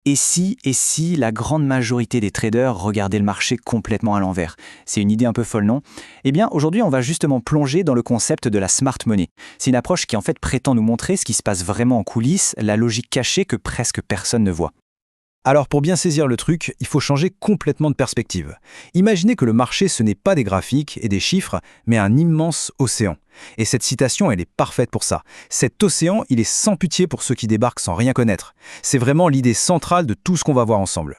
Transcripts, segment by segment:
Et si la grande majorité des traders regardaient le marché complètement à l'envers? C'est une idée un peu folle, non? Eh bien, aujourd'hui, on va justement plonger dans le concept de la smart money. C'est une approche qui en fait prétend nous montrer ce qui se passe vraiment en coulisses, la logique cachée que presque personne ne voit. Alors pour bien saisir le truc, il faut changer complètement de perspective. Imaginez que le marché ce n'est pas des graphiques et des chiffres, mais un immense océan. Et cette citation, elle est parfaite pour ça. Cet océan, il est sans pitié pour ceux qui débarquent sans rien connaître. C'est vraiment l'idée centrale de tout ce qu'on va voir ensemble.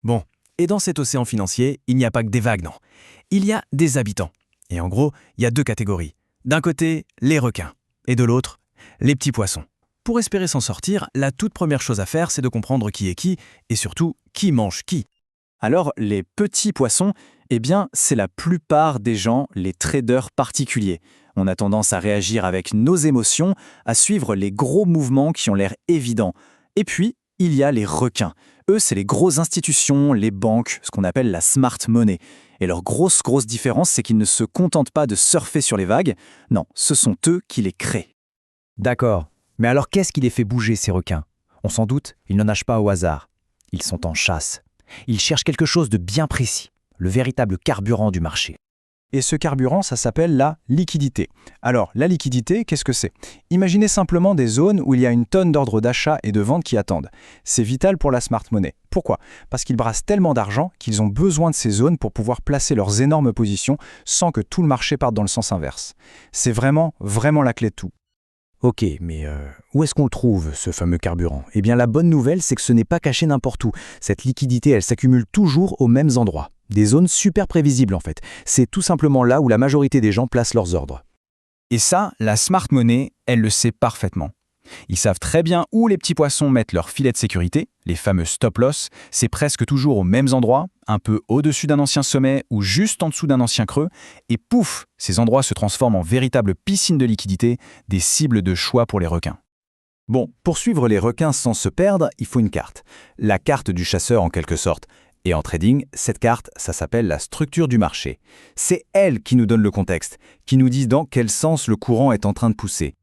Bon, et dans cet océan financier, il n'y a pas que des vagues, non. Il y a des habitants. Et en gros, il y a deux catégories. D'un côté, les requins. Et de l'autre, les petits poissons. Pour espérer s'en sortir, la toute première chose à faire, c'est de comprendre qui est qui, et surtout, qui mange qui. Alors, les petits poissons, eh bien, c'est la plupart des gens, les traders particuliers. On a tendance à réagir avec nos émotions, à suivre les gros mouvements qui ont l'air évidents. Et puis, il y a les requins. Eux, c'est les grosses institutions, les banques, ce qu'on appelle la smart money. Et leur grosse différence, c'est qu'ils ne se contentent pas de surfer sur les vagues. Non, ce sont eux qui les créent. D'accord. Mais alors qu'est-ce qui les fait bouger ces requins? On s'en doute, ils ne nagent pas au hasard. Ils sont en chasse. Ils cherchent quelque chose de bien précis, le véritable carburant du marché. Et ce carburant, ça s'appelle la liquidité. Alors, la liquidité, qu'est-ce que c'est? Imaginez simplement des zones où il y a une tonne d'ordres d'achat et de vente qui attendent. C'est vital pour la smart money. Pourquoi? Parce qu'ils brassent tellement d'argent qu'ils ont besoin de ces zones pour pouvoir placer leurs énormes positions sans que tout le marché parte dans le sens inverse. C'est vraiment la clé de tout. Ok, mais où est-ce qu'on le trouve, ce fameux carburant? Eh bien, la bonne nouvelle, c'est que ce n'est pas caché n'importe où. Cette liquidité, elle s'accumule toujours aux mêmes endroits. Des zones super prévisibles, en fait. C'est tout simplement là où la majorité des gens placent leurs ordres. Et ça, la smart money, elle le sait parfaitement. Ils savent très bien où les petits poissons mettent leur filet de sécurité, les fameux stop-loss. C'est presque toujours aux mêmes endroits, un peu au-dessus d'un ancien sommet ou juste en dessous d'un ancien creux. Et pouf, ces endroits se transforment en véritables piscines de liquidité, des cibles de choix pour les requins. Bon, pour suivre les requins sans se perdre, il faut une carte. La carte du chasseur en quelque sorte. Et en trading, cette carte, ça s'appelle la structure du marché. C'est elle qui nous donne le contexte, qui nous dit dans quel sens le courant est en train de pousser.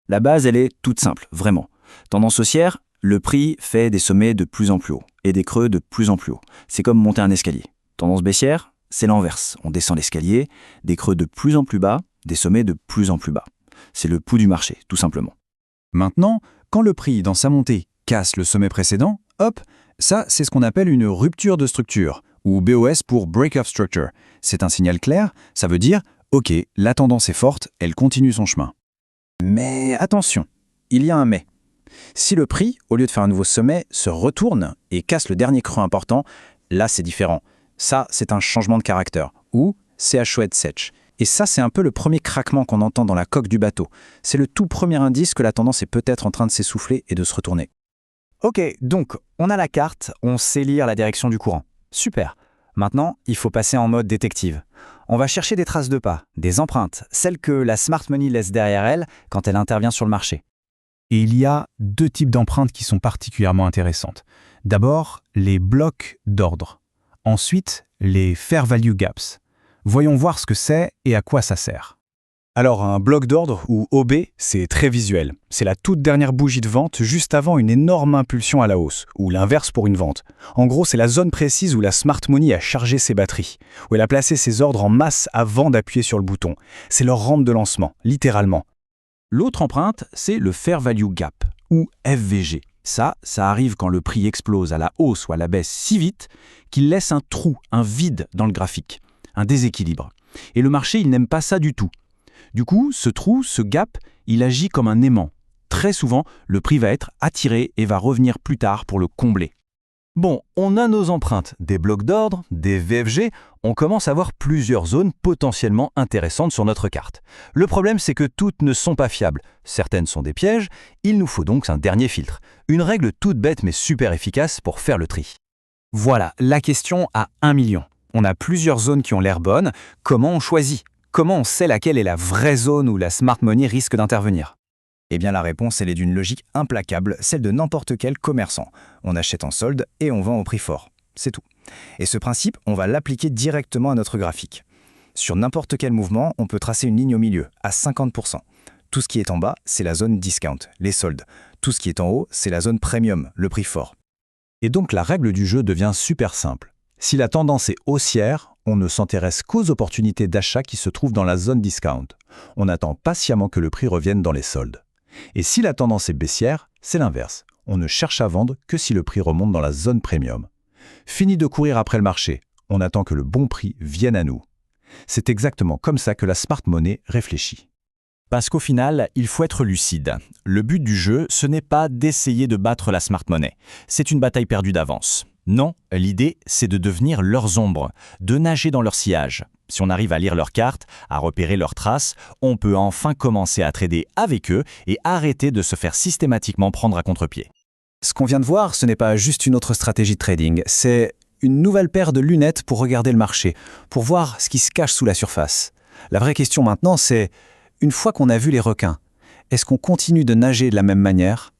La base, elle est toute simple, vraiment. Tendance haussière, le prix fait des sommets de plus en plus hauts et des creux de plus en plus hauts. C'est comme monter un escalier. Tendance baissière, c'est l'inverse. On descend l'escalier, des creux de plus en plus bas, des sommets de plus en plus bas. C'est le pouls du marché, tout simplement. Maintenant, quand le prix, dans sa montée, casse le sommet précédent, hop, ça, c'est ce qu'on appelle une rupture de structure, ou BOS pour Break of Structure. C'est un signal clair, ça veut dire, ok, la tendance est forte, elle continue son chemin. Mais attention, il y a un mais. Si le prix, au lieu de faire un nouveau sommet, se retourne et casse le dernier creux important, là c'est différent. Ça, c'est un changement de caractère, ou CHOED Sech. Et ça, c'est un peu le premier craquement qu'on entend dans la coque du bateau. C'est le tout premier indice que la tendance est peut-être en train de s'essouffler et de se retourner. Ok, donc on a la carte, on sait lire la direction du courant. Super. Maintenant, il faut passer en mode détective. On va chercher des traces de pas, des empreintes, celles que la smart money laisse derrière elle quand elle intervient sur le marché. Et il y a deux types d'empreintes qui sont particulièrement intéressantes. D'abord, les blocs d'ordre. Ensuite, les fair value gaps. Voyons voir ce que c'est et à quoi ça sert. Alors un bloc d'ordre, ou OB, c'est très visuel. C'est la toute dernière bougie de vente juste avant une énorme impulsion à la hausse, ou l'inverse pour une vente. En gros, c'est la zone précise où la smart money a chargé ses batteries, où elle a placé ses ordres en masse avant d'appuyer sur le bouton. C'est leur rampe de lancement, littéralement. L'autre empreinte, c'est le fair value gap, ou FVG. Ça arrive quand le prix explose à la hausse ou à la baisse si vite qu'il laisse un trou, un vide dans le graphique, un déséquilibre. Et le marché, il n'aime pas ça du tout. Du coup, ce trou, ce gap, il agit comme un aimant. Très souvent, le prix va être attiré et va revenir plus tard pour le combler. Bon, on a nos empreintes, des blocs d'ordre, des VFG, on commence à voir plusieurs zones potentiellement intéressantes sur notre carte. Le problème, c'est que toutes ne sont pas fiables. Certaines sont des pièges, il nous faut donc un dernier filtre. Une règle toute bête mais super efficace pour faire le tri. Voilà, la question à 1 million. On a plusieurs zones qui ont l'air bonnes. Comment on choisit? Comment on sait laquelle est la vraie zone où la smart money risque d'intervenir? Eh bien la réponse, elle est d'une logique implacable, celle de n'importe quel commerçant. On achète en solde et on vend au prix fort. C'est tout. Et ce principe, on va l'appliquer directement à notre graphique. Sur n'importe quel mouvement, on peut tracer une ligne au milieu, à 50%. Tout ce qui est en bas, c'est la zone discount, les soldes. Tout ce qui est en haut, c'est la zone premium, le prix fort. Et donc la règle du jeu devient super simple. Si la tendance est haussière, on ne s'intéresse qu'aux opportunités d'achat qui se trouvent dans la zone discount. On attend patiemment que le prix revienne dans les soldes. Et si la tendance est baissière, c'est l'inverse. On ne cherche à vendre que si le prix remonte dans la zone premium. Fini de courir après le marché, on attend que le bon prix vienne à nous. C'est exactement comme ça que la smart money réfléchit. Parce qu'au final, il faut être lucide. Le but du jeu, ce n'est pas d'essayer de battre la smart money. C'est une bataille perdue d'avance. Non, l'idée, c'est de devenir leurs ombres, de nager dans leur sillage. Si on arrive à lire leurs cartes, à repérer leurs traces, on peut enfin commencer à trader avec eux et arrêter de se faire systématiquement prendre à contre-pied. Ce qu'on vient de voir, ce n'est pas juste une autre stratégie de trading, c'est une nouvelle paire de lunettes pour regarder le marché, pour voir ce qui se cache sous la surface. La vraie question maintenant, c'est, une fois qu'on a vu les requins, est-ce qu'on continue de nager de la même manière